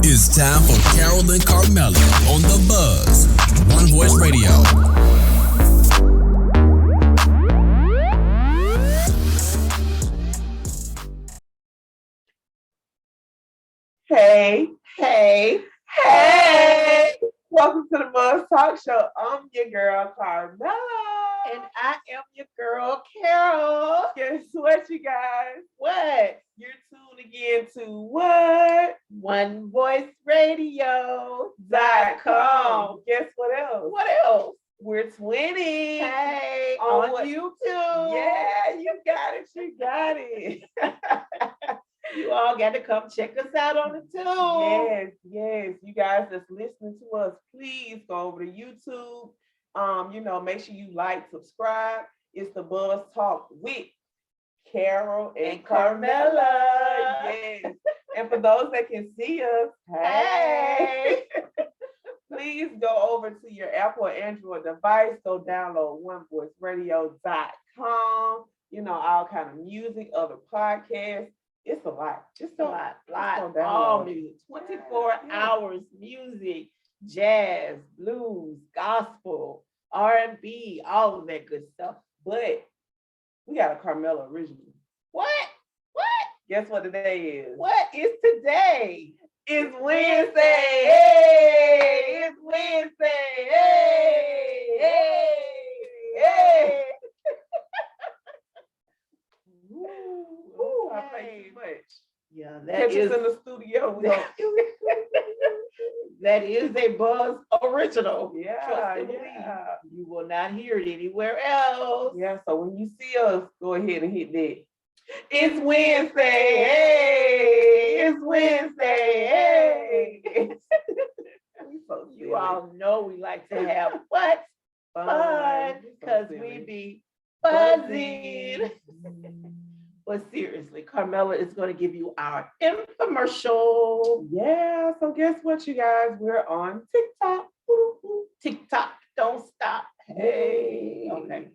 It's time for Carole and Carmella on The Buzz. One Voice Radio. Hey, hey, hey. Welcome to the Buzz Talk Show. I'm your girl, Carmella. And I am your girl, Carole. Guess what, you guys? What? You're tuned again to what? OneVoiceRadio.com. Guess what else? What else? We're twinning. Hey, On on what? YouTube. Yeah, you got it. You got it. You all got to come check us out on the tube. Yes. You guys that's listening to us, please go over to YouTube. Make sure you like, subscribe. It's the Buzz Talk with Carole and Carmella. Yes. And for those that can see us, hey. Please go over to your Apple or Android device. Go download onevoiceradio.com. All kind of music, other podcasts. It's a lot. Just a lot. All music. 24 hours music, jazz, blues, gospel, R&B, all of that good stuff. But we got a Carmella original. What? Guess what today is? What is today? It's Wednesday. Hey! It's Wednesday. Hey! Ooh, I play too much. Yeah, Catch us in the studio. That is a Buzz original. Yeah. You will not hear it anywhere else. Yeah, so when you see us, go ahead and hit that. It's Wednesday. Hey! It's Wednesday. Hey! So you all know we like to have what? Fun. Because we be buzzing. But seriously, Carmella is going to give you our infomercial. Yeah, so guess what, you guys? We're on TikTok. TikTok, don't stop. Hey. Okay.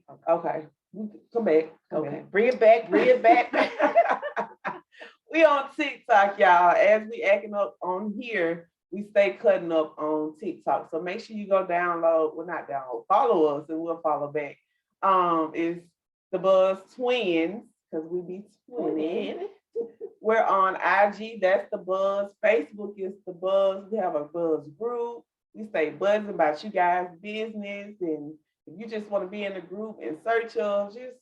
Come back. Okay. Bring it back. We on TikTok, y'all. As we acting up on here, we stay cutting up on TikTok. So make sure you go follow us and we'll follow back. It's the Buzz Twins, because we be twinning. We're on IG, that's the Buzz. Facebook is the Buzz. We have a Buzz group. We stay buzzing about you guys' business. And if you just want to be in the group and search us, just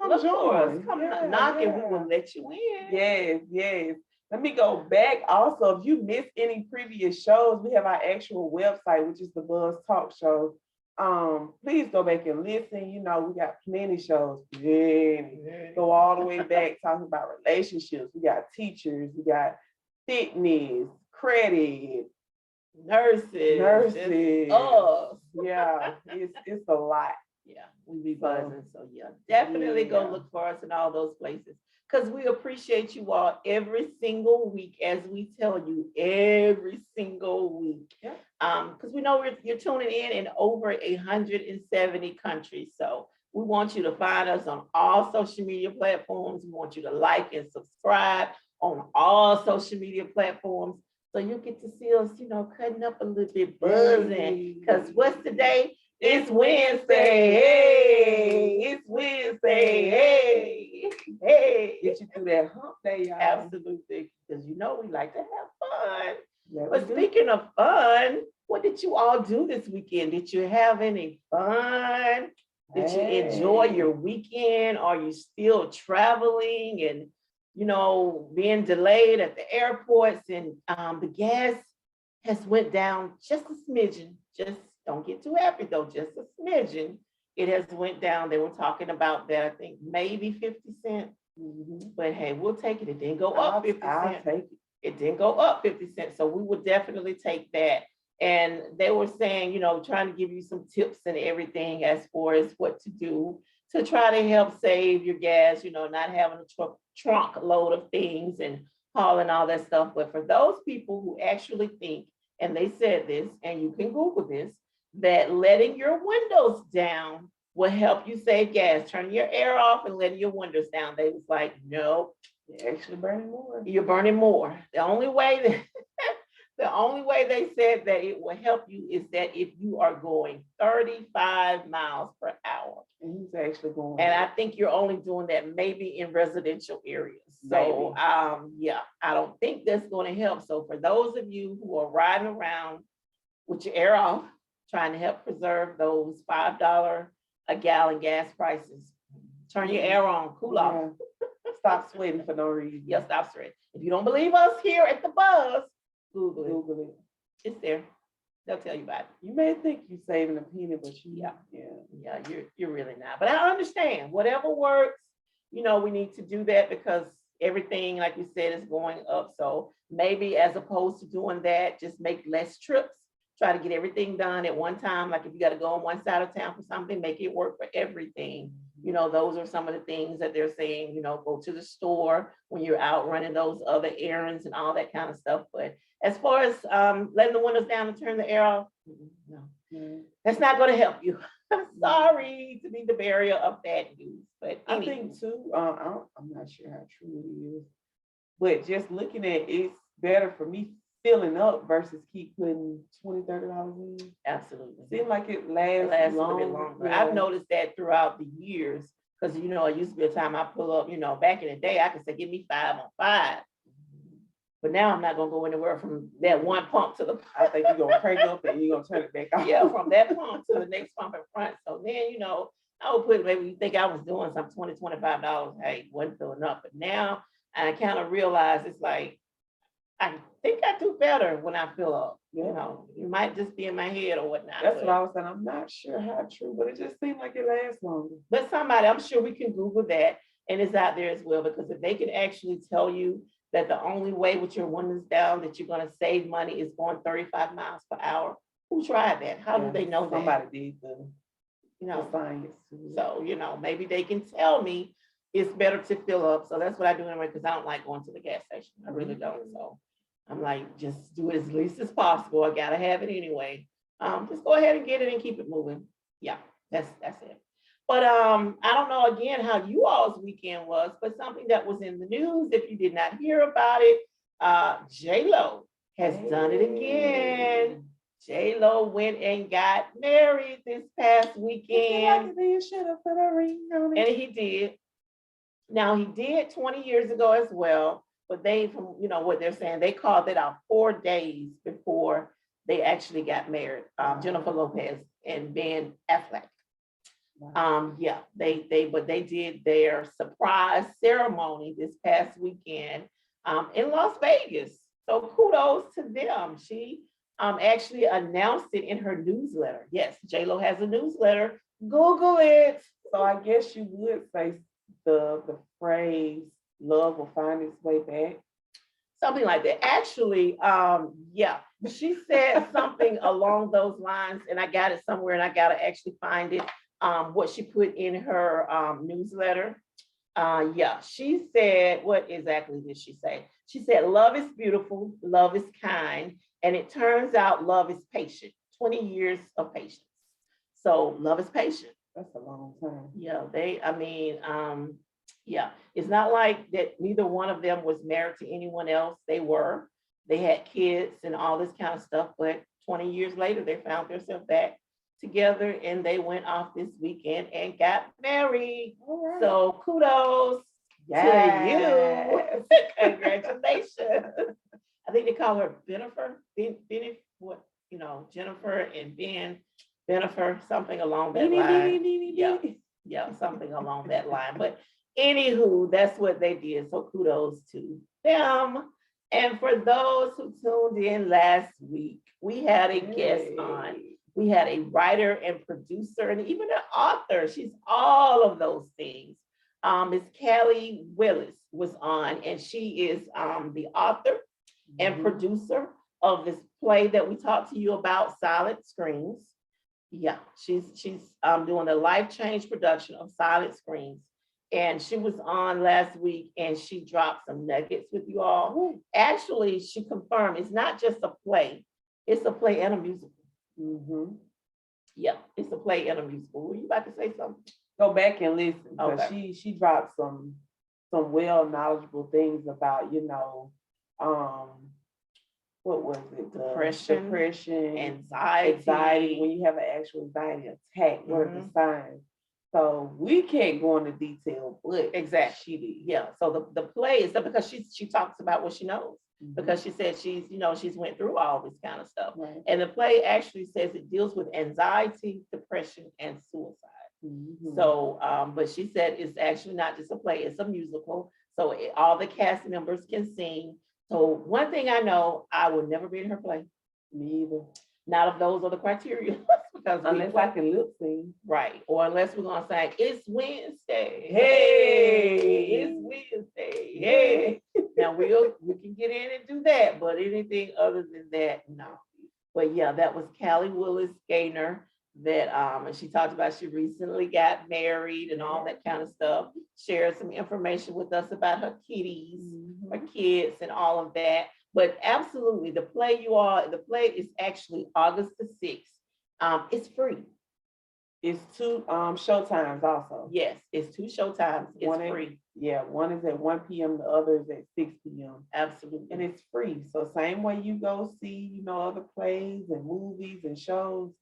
come join us. Come knock and we will let you in. Yes. Let me go back. Also, if you missed any previous shows, we have our actual website, which is the Buzz Talk Show. Please go back and listen. We got plenty shows. Go all the way back talking about relationships. We got teachers. We got fitness, credit, nurses. Yeah, it's a lot. Yeah, we be buzzing. So definitely go look for us in all those places. Because we appreciate you all every single week, as we tell you every single week. Yeah. Because we know you're tuning in over 170 countries. So we want you to find us on all social media platforms. We want you to like and subscribe on all social media platforms. So you get to see us, cutting up a little bit, buzzing. Because what's today? It's Wednesday. Hey, it's Wednesday. Hey. Get you through that hump day, y'all. Absolutely. Because we like to have fun. Yeah, but speaking of fun, what did you all do this weekend? Did you have any fun? Did you enjoy your weekend? Are you still traveling and, being delayed at the airports? And the gas has went down just a smidgen. Just don't get too happy though, just a smidgen. It has went down. They were talking about that, I think maybe 50 cents. Mm-hmm. But hey, we'll take it. It didn't go up 50 cents. I'll take it. It didn't go up 50 cents. So we would definitely take that. And they were saying, trying to give you some tips and everything as far as what to do to try to help save your gas, not having a trunk load of things and hauling all that stuff. But for those people who actually think, and they said this, and you can Google this, that letting your windows down will help you save gas. Turning your air off and letting your windows down. They was like, no, you're actually burning more. You're burning more. The only way The only way they said that it will help you is that if you are going 35 miles per hour. And he's actually going. And I think you're only doing that maybe in residential areas. So, yeah, I don't think that's going to help. So for those of you who are riding around with your air off, trying to help preserve those $5 a gallon gas prices, turn your air on, cool off. Yeah. Stop sweating for no reason. Yeah, stop sweating. If you don't believe us here at the Buzz, Google it. It's there. They'll tell you about it. You may think you're saving a penny, but yeah, you're really not. But I understand. Whatever works, we need to do that because everything, like we said, is going up. So maybe as opposed to doing that, just make less trips. Try to get everything done at one time. Like if you got to go on one side of town for something, make it work for everything. Those are some of the things that they're saying, go to the store when you're out running those other errands and all that kind of stuff. But as far as letting the windows down and turn the air off, no, that's not going to help you. I'm sorry to be the bearer of bad news. But I think too, I'm not sure how true it is, but just looking at it's better for me filling up versus keep putting $20-$30 in. Absolutely. Seems like it lasts a bit longer. Yeah. I've noticed that throughout the years because it used to be a time I pull up, back in the day I could say give me 5 on 5. But now I'm not gonna go anywhere from that one pump to the I think you're gonna crank up and you're gonna turn it back off. Yeah, from that pump to the next pump in front. So then I would put maybe you think I was doing some $20-$25. Hey, wasn't filling up. But now I kind of realize it's like I think I do better when I fill up. Yeah. It might just be in my head or whatnot. That's what I was saying. I'm not sure how true, but it just seemed like it lasts longer. But I'm sure we can Google that and it's out there as well, because if they can actually tell you that the only way with your windows down that you're going to save money is going 35 miles per hour, who tried that? How do they know that? Somebody did the science. So, maybe they can tell me it's better to fill up. So that's what I do anyway, because I don't like going to the gas station. I really don't. So I'm like, just do it as least as possible. I gotta have it anyway. Just go ahead and get it and keep it moving. Yeah, that's it. But I don't know again how you all's weekend was, but something that was in the news, if you did not hear about it, J-Lo has done it again. J-Lo went and got married this past weekend. And he did. Now he did 20 years ago as well, but they, from what they're saying, they called it out 4 days before they actually got married. Jennifer Lopez and Ben Affleck. Wow. They did their surprise ceremony this past weekend in Las Vegas. So kudos to them. She actually announced it in her newsletter. Yes, J-Lo has a newsletter. Google it. So I guess you would say the phrase "love will find its way back." Something like that. Actually, she said something along those lines, and I got it somewhere, and I got to actually find it. What she put in her newsletter. She said, what exactly did she say? She said, love is beautiful, love is kind, and it turns out love is patient. 20 years of patience. So love is patient. That's a long time. Yeah, it's not like that neither one of them was married to anyone else. They had kids and all this kind of stuff, but 20 years later, they found themselves back together and they went off this weekend and got married. Right. So kudos to you. Congratulations. I think they call her Jennifer, Jennifer and Ben, Jennifer, something along that line. Yeah, something along that line. But anywho, that's what they did. So kudos to them. And for those who tuned in last week, we had a guest on. We had a writer and producer and even an author. She's all of those things. Miss Callie Willis was on, and she is the author and producer of this play that we talked to you about, Silent Screams. Yeah, she's doing the life change production of Silent Screams. And she was on last week and she dropped some nuggets with you all. Actually, she confirmed it's not just a play, it's a play and a musical. Mm-hmm. Yeah, it's a play and a musical. Were you about to say something? Go back and listen, because she dropped some well knowledgeable things about, what was it? Depression, anxiety. When you have an actual anxiety attack, what are the signs? So we can't go into detail, but exactly. She did. Yeah. So the play is because she talks about what she knows. Because she said she's went through all this kind of stuff. Right. And the play actually says it deals with anxiety, depression, and suicide. So, but she said it's actually not just a play, it's a musical. So all the cast members can sing. So one thing I know, I will never be in her play. Me either. Not if those are the criteria. Because unless I can lip sing. Right. Or unless we're gonna say it's Wednesday. Hey, it's Wednesday. Hey. Now we can get in and do that, but anything other than that, no. But yeah, that was Callie Willis Gaynor that and she talked about she recently got married and all that kind of stuff. Shared some information with us about her kitties, her kids, and all of that. But absolutely, the play is actually August the 6th. It's free. It's 2 showtimes also. Yes, it's 2 showtimes. It's one free. One is at 1 p.m. The other is at 6 p.m. Absolutely. And it's free. So same way you go see, other plays and movies and shows,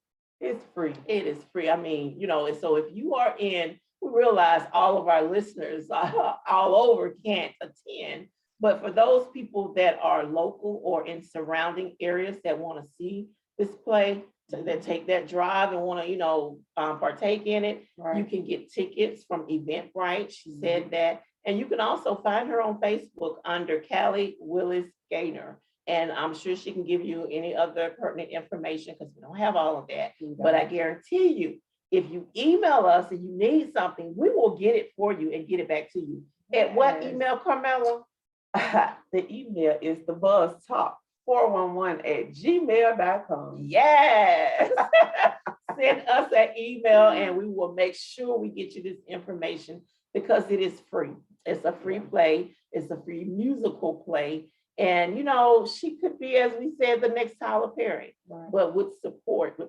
it's free. It is free. I mean, and so if you are we realize all of our listeners all over can't attend, but for those people that are local or in surrounding areas that want to see this play, that take that drive and want to, partake in it, right. You can get tickets from Eventbrite. She said that. And you can also find her on Facebook under Callie Willis Gaynor. And I'm sure she can give you any other pertinent information because we don't have all of that. But I guarantee you, if you email us and you need something, we will get it for you and get it back to you. At what email, Carmella? The email is thebuzztalk411@gmail.com. Yes. Send us an email and we will make sure we get you this information because it is free. It's a free play. It's a free musical play. And, she could be, as we said, the next Tyler Perry, right. But with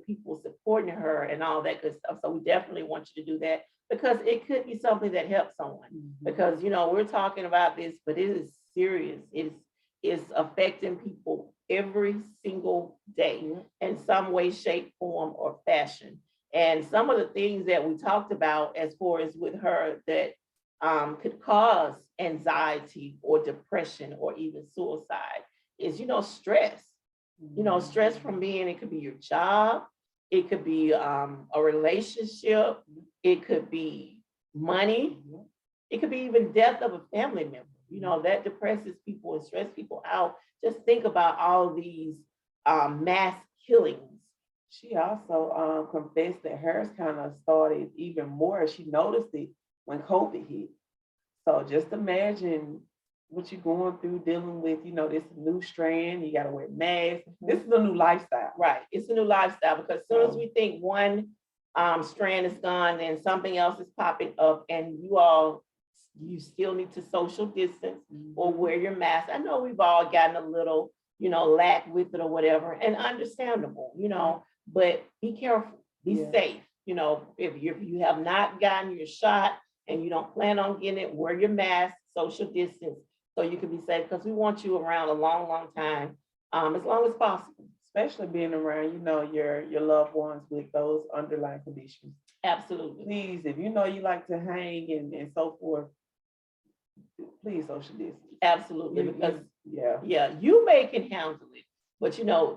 people supporting her and all that good stuff. So we definitely want you to do that because it could be something that helps someone. Because, we're talking about this, but it is serious. It is affecting people every single day in some way, shape, form, or fashion. And some of the things that we talked about as far as with her that could cause anxiety or depression or even suicide is, stress. Stress from it could be your job, it could be a relationship, it could be money, it could be even death of a family member. That depresses people and stress people out. Just think about all these mass killings. She also confessed that hers kind of started even more. She noticed it when COVID hit. So just imagine what you're going through, dealing with, this new strand, you got to wear masks. This is a new lifestyle. Right. It's a new lifestyle because as soon as we think one strand is gone, then something else is popping up and you still need to social distance or wear your mask. I know we've all gotten a little, lack with it or whatever, and understandable, but be careful, be safe. If you have not gotten your shot and you don't plan on getting it, wear your mask, social distance, so you can be safe because we want you around a long, long time, as long as possible. Especially being around, your loved ones with those underlying conditions. Absolutely. Please, if you like to hang and so forth, please social distance. Absolutely, because you can handle it, but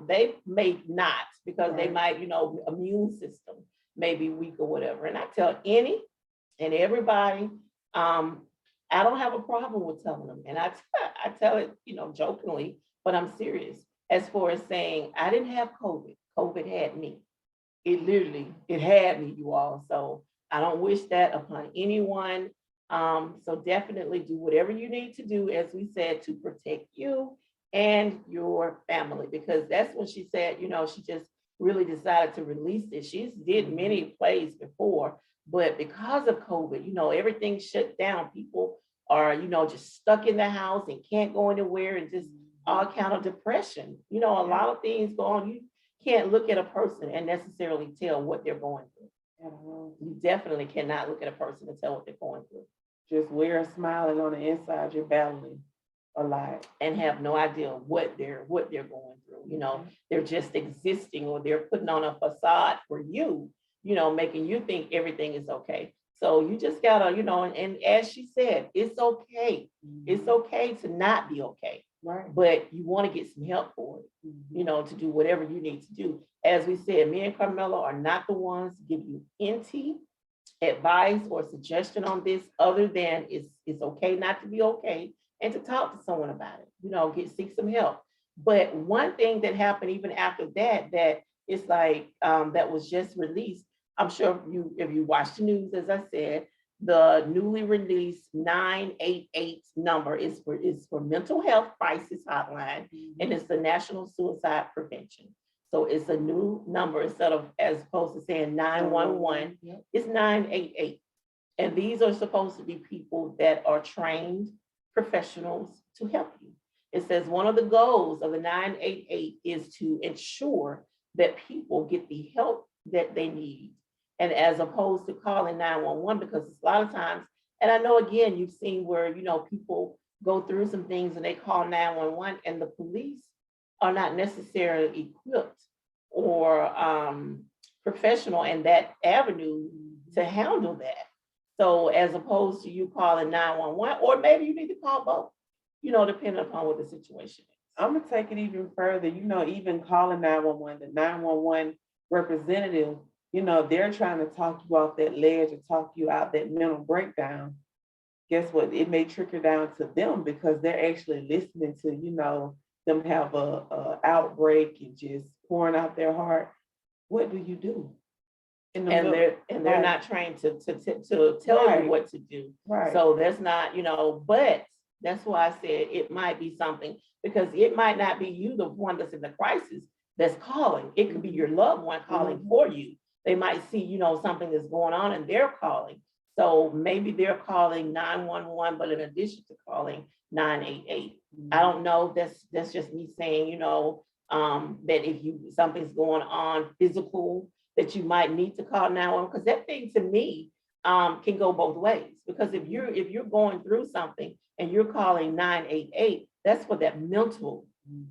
they may not because they might, immune system may be weak or whatever. And I tell any and everybody, I don't have a problem with telling them, and I tell it, jokingly, but I'm serious as far as saying I didn't have COVID. COVID had me. It had me, you all. So I don't wish that upon anyone. So definitely do whatever you need to do, as we said, to protect you and your family, because that's when she said, she just really decided to release it. She's did many plays before, but because of COVID, everything shut down. People are, just stuck in the house and can't go anywhere and just all kind of depression. A lot of things go on. You can't look at a person and necessarily tell what they're going through. You definitely cannot look at a person and tell what they're going through. Just wear a smile and on the inside you're battling a lot. and have no idea what they're going through. You know, they're just existing, or they're putting on a facade for you, you know, making you think everything is okay. So you just gotta, you know, and as she said, it's okay. It's okay to not be okay. Right. But you want to get some help for it, you know, to do whatever you need to do. As we said, me and Carmella are not the ones to give you any advice or suggestion on this, other than it's okay not to be okay, and to talk to someone about it, you know, seek some help. But one thing that happened even after that, that it's like that was just released. I'm sure if you watch the news, as I said, the newly released 988 number is for mental health crisis hotline, and it's the National Suicide Prevention. So it's a new number, instead of, as opposed to saying 911, it's 988. And these are supposed to be people that are trained professionals to help you. It says one of the goals of the 988 is to ensure that people get the help that they need. And as opposed to calling 911, because it's a lot of times, and I know, again, you've seen where, you know, people go through some things and they call 911, and the police are not necessarily equipped or professional in that avenue to handle that. So as opposed to you calling 911, or maybe you need to call both, you know, depending upon what the situation is. I'm gonna take it even further, you know, even calling 911, the 911 representative, you know, they're trying to talk you off that ledge or talk you out that mental breakdown. Guess what? It may trickle down to them, because they're actually listening to, you know, them have a outbreak and just pouring out their heart. What do you do? And they're not trained to tell you what to do. Right. So that's not, you know, but that's why I said it might be something, because it might not be you, the one that's in the crisis, that's calling. It could be your loved one calling for you. They might see, you know, something that's going on and they're calling. So maybe they're calling 911, but in addition to calling 988. I don't know. That's just me saying, you know, that if something's going on physical, that you might need to call 911, because that thing to me can go both ways. Because if you're going through something and you're calling 988, that's for that mental,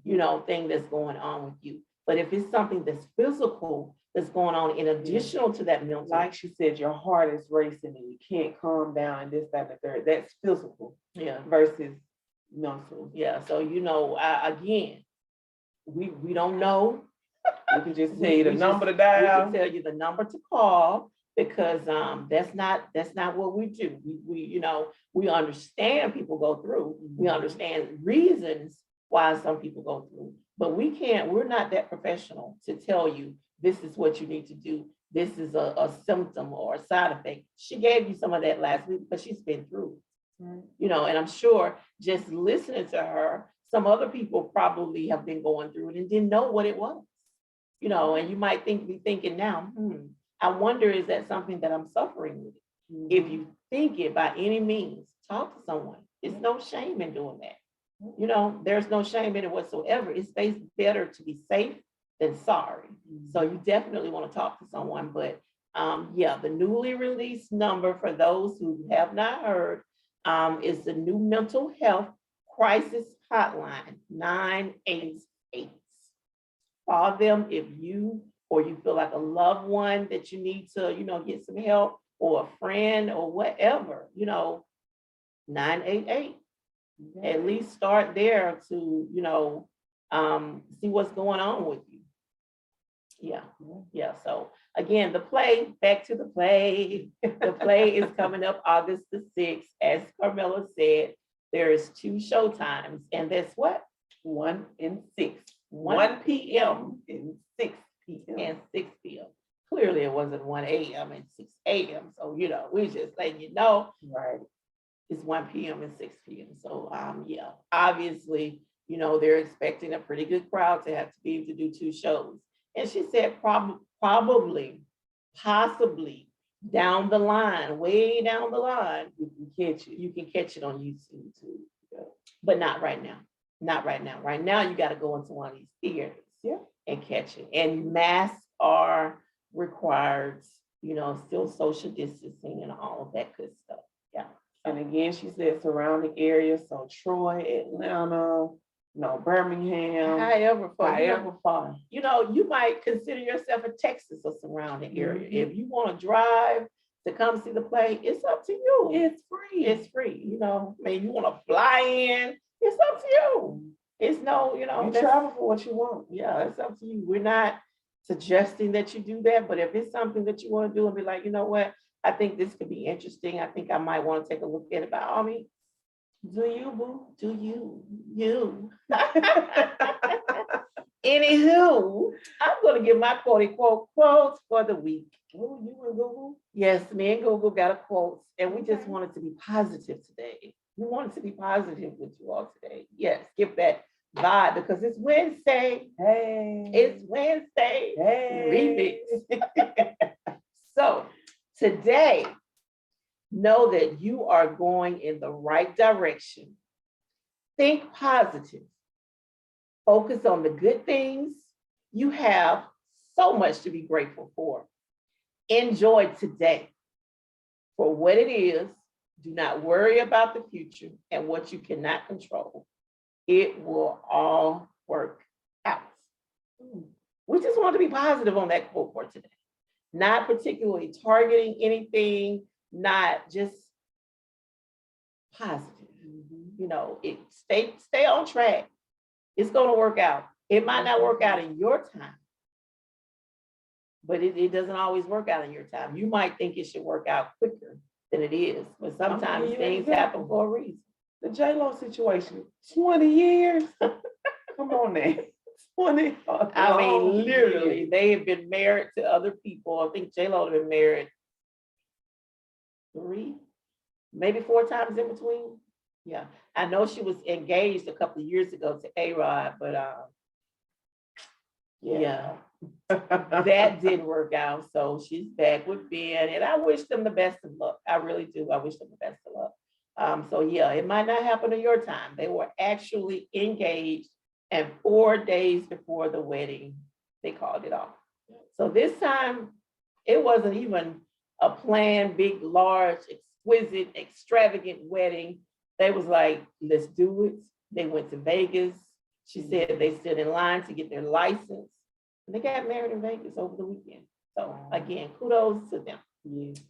you know, thing that's going on with you. But if it's something that's physical that's going on in addition to that mental, like she said, your heart is racing and you can't calm down, and this, that, and the third. That's physical, versus mental. Yeah. So, you know, again, we don't know. We can just tell you the number to dial. We can tell you the number to call, because that's not what we do. We you know, we understand people go through. We understand reasons why some people go through, but we're not that professional to tell you this is what you need to do. This is a symptom or a side effect. She gave you some of that last week, but she's been through it. You know, and I'm sure just listening to her, some other people probably have been going through it and didn't know what it was. You know, and you might be thinking now, I wonder, is that something that I'm suffering with? If you think it, by any means, talk to someone. There's no shame in doing that. You know, there's no shame in it whatsoever. It's better to be safe than sorry. So you definitely want to talk to someone. But the newly released number, for those who have not heard, is the new mental health crisis hotline, 988. Call them if you feel like a loved one that you need to, you know, get some help, or a friend or whatever, you know, 988. At least start there to, you know, see what's going on with you. Yeah. So again, back to the play. The play is coming up August the 6th. As Carmella said, there's 2 show times, and that's what? 1 and 6. 1 p.m. and 6 p.m. and 6 p.m. Clearly it wasn't 1 a.m. and 6 a.m. So, you know, we just letting you know. Right. It's 1 p.m. and 6 p.m. So obviously, you know, they're expecting a pretty good crowd to have to be able to do 2 shows. And she said possibly down the line, way down the line, you can catch it on YouTube too. But not right now. Not right now. Right now, you got to go into one of these theaters and catch it. And masks are required, you know, still social distancing and all of that good stuff. Yeah. And again, she said surrounding areas, so Troy, Atlanta, Birmingham, However far, however far. you might consider yourself a Texas or surrounding area. If you want to drive to come see the play, it's up to you. It's free. It's free. Maybe you want to fly in, it's up to you. It's no, you travel for what you want. Yeah, it's up to you. We're not suggesting that you do that, but if it's something that you want to do and be like, you know what, I think this could be interesting. I think I might want to take a look at it. By all means, do you, boo? Do you. Anywho, I'm going to give my quotes for the week. Oh, you and Google? Yes, me and Google got a quote, and we just wanted to be positive today. We wanted to be positive with you all today. Yes, give that vibe because it's Wednesday. Hey. It's Wednesday. Hey. Remix. So today, know that you are going in the right direction. Think positive. Focus on the good things. You have so much to be grateful for. Enjoy today for what it is. Do not worry about the future and what you cannot control. It will all work out. We just want to be positive on that quote for today. Not particularly targeting anything, not just positive. Stay on track. It's going to work out. It might not work out in your time, but it doesn't always work out in your time. You might think it should work out quicker than it is, but sometimes things happen for a reason. The J-Lo situation, 20 years. Come on now. 20. I mean, literally, they have been married to other people. I think J-Lo has been married 3, maybe 4 times in between. Yeah, I know she was engaged a couple of years ago to A-Rod, but yeah, that didn't work out. So she's back with Ben, and I wish them the best of luck. I really do. I wish them the best of luck. So yeah, it might not happen in your time. They were actually engaged, and 4 days before the wedding, they called it off. So this time, it wasn't even a planned, big, large, exquisite, extravagant wedding. They was like, let's do it. They went to Vegas. She said they stood in line to get their license. And they got married in Vegas over the weekend. So again, kudos to them.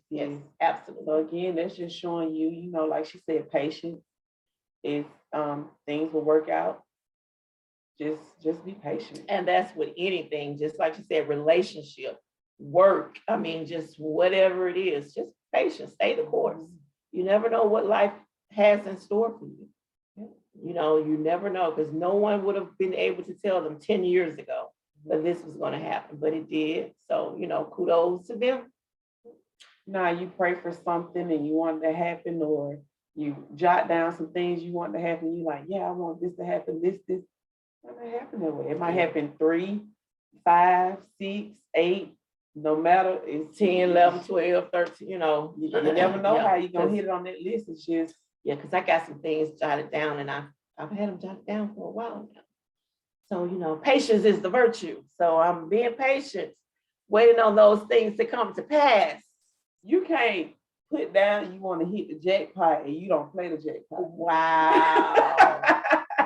Yes, absolutely. So again, that's just showing you, like she said, patience. If things will work out, just be patient. And that's with anything, just like you said, relationship, work. I mean, just whatever it is, just patience, stay the course. You never know what life has in store for you. You never know, because no one would have been able to tell them 10 years ago that this was going to happen, but it did. So, kudos to them. Now you pray for something and you want it to happen, or you jot down some things you want to happen. You like, yeah, I want this to happen. This. It might happen that way. It might happen 3, 5, 6, 8. No matter, it's 10, 11, 12, 13, You never know how you're going to hit it on that list. It's just. Yeah, because I got some things jotted down, and I've had them jotted down for a while now. So, patience is the virtue. So I'm being patient, waiting on those things to come to pass. You can't put down you want to hit the jackpot and you don't play the jackpot. Wow.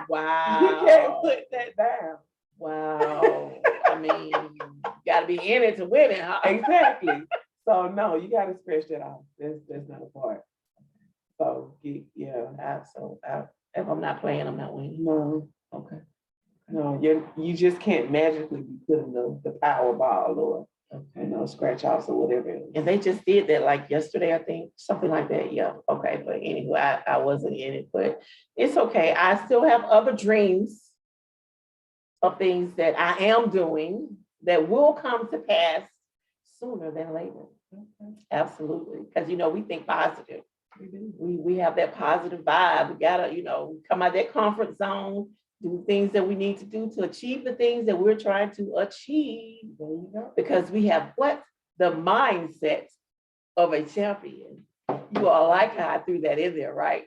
Wow. You can't put that down. Wow. I mean, you got to be in it to win it, huh? Exactly. So no, you got to scratch that off. That's not a part. So yeah. So if I'm not playing, I'm not winning. No. Okay. No, you just can't magically be putting the Powerball or scratch offs or whatever it is. And they just did that like yesterday, I think, something like that. Yeah. Okay. But anyway, I wasn't in it, but it's okay. I still have other dreams of things that I am doing that will come to pass sooner than later. Okay. Absolutely. Because, we think positive. We have that positive vibe. We gotta, come out of that comfort zone, do things that we need to do to achieve the things that we're trying to achieve. There you go. Because we have the mindset of a champion. You all like how I threw that in there, right?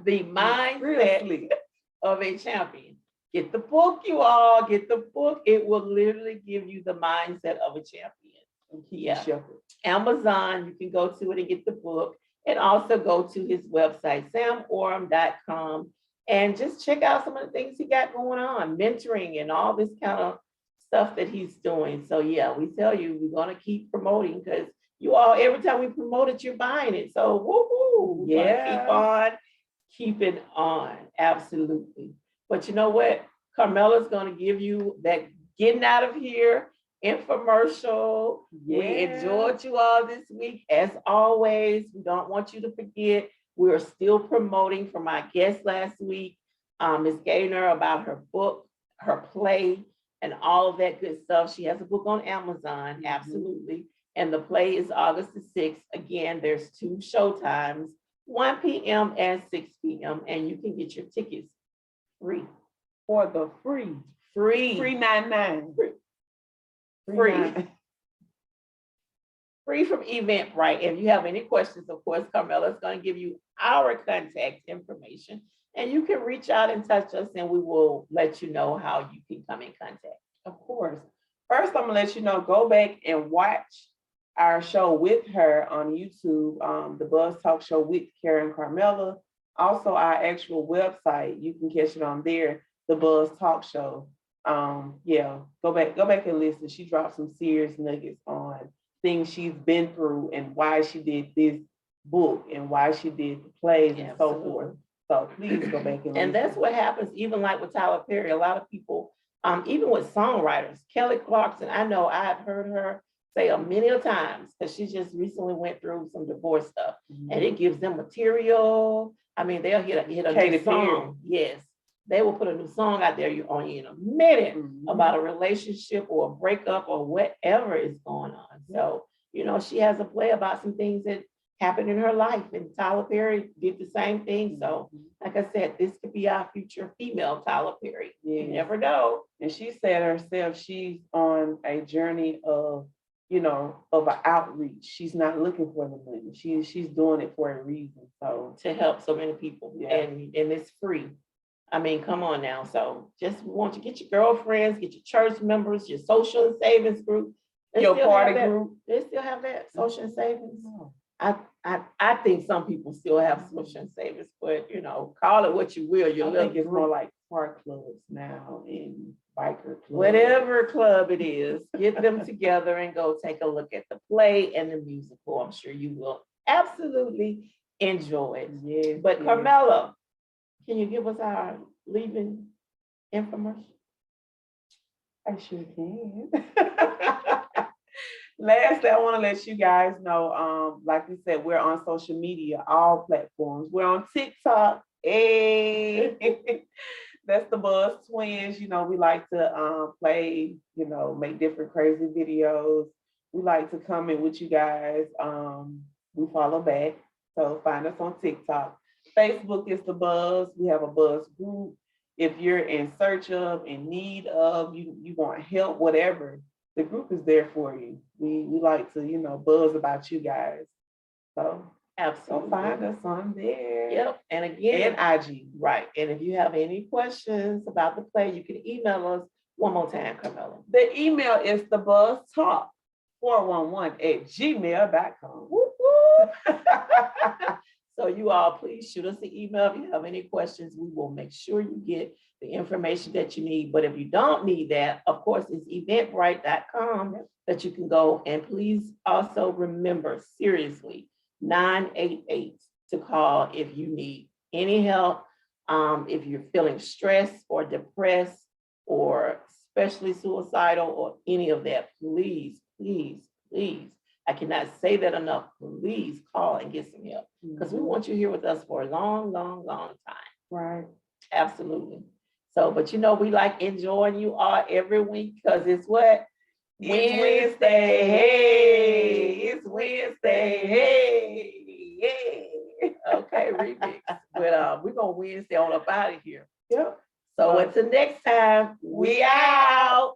The mindset of a champion. Get the book, you all. Get the book. It will literally give you the mindset of a champion. Yeah. Amazon, you can go to it and get the book. And also go to his website, samoram.com, and just check out some of the things he got going on, mentoring and all this kind of stuff that he's doing. So yeah, we tell you, we're gonna keep promoting because you all, every time we promote it, you're buying it. So woohoo, we're gonna keep on keeping on. Absolutely. But you know what? Carmella's gonna give you that getting out of here infomercial. We enjoyed you all this week. As always, we don't want you to forget, we're still promoting from our guest last week, Ms. Gaynor, about her book, her play, and all of that good stuff. She has a book on Amazon, absolutely. And the play is August the 6th. Again, there's 2 show times, 1 p.m. and 6 p.m. And you can get your tickets free. For the free. Free. Free 99. Free. Free from Eventbrite. If you have any questions, of course, Carmella is going to give you our contact information, and you can reach out and touch us, and we will let you know how you can come in contact. Of course. First, I'm gonna let you know, go back and watch our show with her on YouTube, the Buzz Talk Show with Carole and Carmella. Also, our actual website, you can catch it on there, the Buzz Talk Show. Yeah, go back and listen. She dropped some serious nuggets on things she's been through and why she did this book and why she did the plays and so forth. So please go back and listen. And that's what happens, even like with Tyler Perry. A lot of people, even with songwriters, Kelly Clarkson, I know I've heard her say many a times, because she just recently went through some divorce stuff, and it gives them material. I mean, they'll hit a new song. Yes, they will put a new song out there on you in a minute about a relationship or a breakup or whatever is going on. So, you know, she has a play about some things that happened in her life, and Tyler Perry did the same thing. So, like I said, this could be our future female Tyler Perry. You never know. And she said herself, she's on a journey of, you know, of an outreach. She's not looking for the money. She's doing it for a reason. So to help so many people, and it's free. I mean, come on now. So just want to get your girlfriends, get your church members, your social and savings group, your party group. They still have that social and savings. I think some people still have social and savings, but you know, call it what you will. I think it's more like park clubs now and biker clubs. Whatever club it is, get them together and go take a look at the play and the musical. I'm sure you will absolutely enjoy it. Yes, but Carmella, can you give us our leaving infomercial? I sure can. Lastly, I want to let you guys know, like we said, we're on social media, all platforms. We're on TikTok. Hey, that's the Buzz Twins. You know, we like to play, you know, make different crazy videos. We like to comment with you guys. We follow back. So find us on TikTok. Facebook is the Buzz. We have a Buzz group. If you're in search of, in need of, you want help, whatever, the group is there for you. We like to, you know, buzz about you guys. So absolutely, find us on there. Yep. And again, and IG. Right. And if you have any questions about the play, you can email us one more time, Carmella. The email is thebuzztalk411@gmail.com. Whoop, whoop. So you all, please shoot us an email if you have any questions. We will make sure you get the information that you need. But if you don't need that, of course, it's eventbrite.com that you can go. And please also remember, seriously, 988 to call if you need any help. If you're feeling stressed or depressed or especially suicidal or any of that, please, please, please. I cannot say that enough. Please call and get some help, because we want you here with us for a long, long, long time. Right. Absolutely. So, but you know, we like enjoying you all every week, because it's what? Wednesday. Hey, it's Wednesday. Hey, yeah. Okay, remix. But we're going Wednesday on up out of here. Yep. So until next time, we out.